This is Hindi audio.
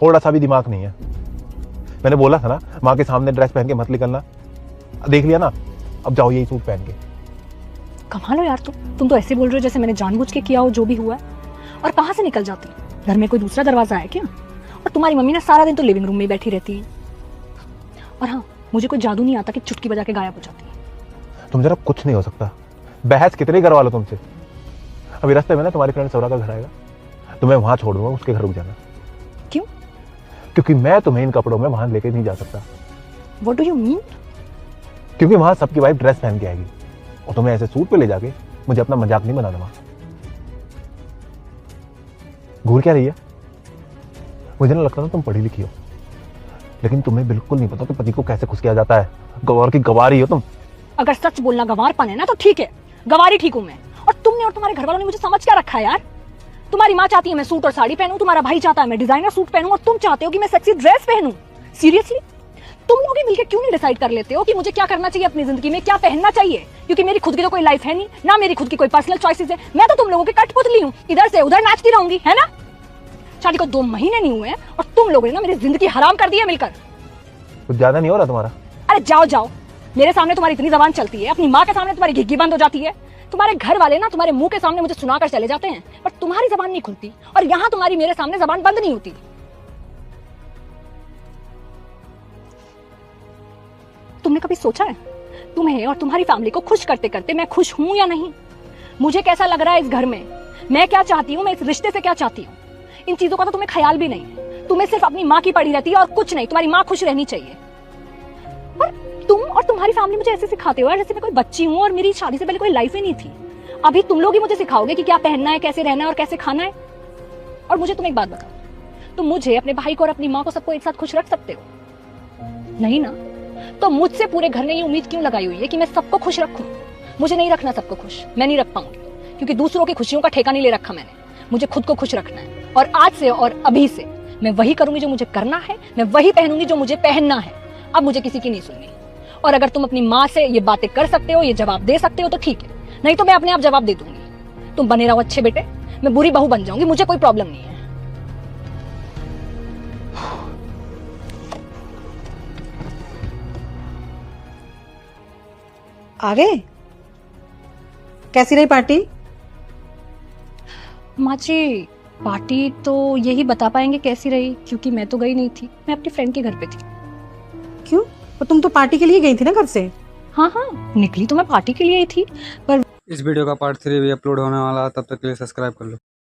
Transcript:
थोड़ा सा भी दिमाग नहीं है। मैंने बोला था ना माँ के सामने ड्रेस पहन के मत निकलना, देख लिया ना, अब जाओ यही सूट पहन के। कमाल हो यार, तुम तो ऐसे बोल रहे हो जैसे मैंने जानबूझ के किया हो जो भी हुआ है। और कहाँ से निकल जाती, घर में कोई दूसरा दरवाजा है क्या? और तुम्हारी मम्मी ना सारा दिन तो लिविंग रूम में बैठी रहती है। और हाँ, मुझे कोई जादू नहीं आता कि चुटकी बजा के गायब हो जाती है। तुम जरा कुछ नहीं हो सकता, बहस कितनी करवा लो तुमसे। अभी रास्ते में ना तुम्हारी फ्रेंड सौरा का घर आएगा, तुम्हें वहां छोड़ दूंगा, उसके घर रुक जाना। क्यों? क्योंकि मैं तुम्हें इन कपड़ों में वहां लेके नहीं जा सकता। What do you mean? क्योंकि वहां सबकी वाइफ ड्रेस पहन के आएगी और तुम्हें ऐसे सूट पे ले जाके मुझे अपना मजाक नहीं बनाना। वहां घूर क्या रही है? मुझे ना लगता था तुम पढ़ी लिखी हो, लेकिन तुम्हें बिल्कुल नहीं पता कि पति को कैसे खुश किया जाता है। गवार की गवारी हो तुम। अगर सच बोलना गंवारपन है ना तो ठीक है, गंवारी ठीक हूं मैं। और तुमने और तुम्हारे घर वालों ने मुझे समझ क्या रखा है यार? तुम्हारी माँ चाहती है मैं सूट और साड़ी पहनूं, तुम्हारा भाई चाहता है मैं डिजाइनर सूट पहनूं, और तुम चाहते हो कि मैं सेक्सी ड्रेस पहनूं। सीरियसली, तुम लोग ही मिलकर क्यों नहीं डिसाइड कर लेते हो कि मुझे क्या करना चाहिए अपनी जिंदगी में, क्या पहनना चाहिए? क्योंकि मेरी खुद की तो कोई लाइफ है नहीं ना, मेरी खुद की कोई पर्सनल चॉइसेस है। मैं तो तुम लोगों की कठपुतली हूं, इधर से उधर नाचती रहूंगी, है ना? शादी को 2 महीने नहीं हुए हैं और तुम लोगों ने ना मेरी जिंदगी हराम कर दी है मिलकर। कुछ ज्यादा नहीं हो रहा तुम्हारा? अरे जाओ जाओ, मेरे सामने तुम्हारी इतनी जबान चलती है, अपनी माँ के सामने तुम्हारी घिग्गी बंद हो जाती है। तुम्हारे घर वाले ना तुम्हारे मुंह के सामने मुझे सुनाकर चले जाते हैं, पर तुम्हारी जबान नहीं खुलती, और यहाँ तुम्हारी मेरे सामने जबान बंद नहीं होती। तुमने कभी सोचा है तुम्हें और तुम्हारी फैमिली को खुश करते करते मैं खुश हूं या नहीं? मुझे कैसा लग रहा है इस घर में, मैं क्या चाहती हूँ, मैं इस रिश्ते से क्या चाहती हूँ, इन चीजों का तो तुम्हें ख्याल भी नहीं है। तुम्हें सिर्फ अपनी माँ की पड़ी रहती है और कुछ नहीं। तुम्हारी माँ खुश रहनी चाहिए, पर तुम और तुम्हारी फैमिली मुझे ऐसे सिखाते हो यार जैसे मैं कोई बच्ची हूँ और मेरी शादी से पहले कोई लाइफ ही नहीं थी। अभी तुम लोग ही मुझे सिखाओगे कि क्या पहनना है, कैसे रहना है और कैसे खाना है। और मुझे तुम एक बात बताओ, तुम मुझे, अपने भाई को और अपनी माँ को सबको एक साथ खुश रख सकते हो? नहीं ना? तो मुझसे पूरे घर ने ये उम्मीद क्यों लगाई हुई है कि मैं सबको खुश रखूं? मुझे नहीं रखना सबको खुश, मैं नहीं रख पाऊंगी, क्योंकि दूसरों की खुशियों का ठेका नहीं ले रखा मैंने। मुझे खुद को खुश रखना है, और आज से और अभी से मैं वही करूंगी जो मुझे करना है, मैं वही पहनूंगी जो मुझे पहनना है। अब मुझे किसी की नहीं सुननी। और अगर तुम अपनी माँ से ये बातें कर सकते हो, ये जवाब दे सकते हो तो ठीक है, नहीं तो मैं अपने आप जवाब दे दूंगी। तुम बने रहो अच्छे बेटे, मैं बुरी बहू बन जाऊंगी, मुझे कोई प्रॉब्लम नहीं है। आ गए? कैसी रही पार्टी? माँ जी, पार्टी तो यही बता पाएंगे कैसी रही, क्योंकि मैं तो गई नहीं थी, मैं अपनी फ्रेंड के घर पे थी। क्यों? और तुम तो पार्टी के लिए गई थी ना घर से। हाँ हाँ, निकली तो मैं पार्टी के लिए ही थी, पर इस वीडियो का पार्ट 3 भी अपलोड होने वाला है, तब तक के लिए सब्सक्राइब कर लो।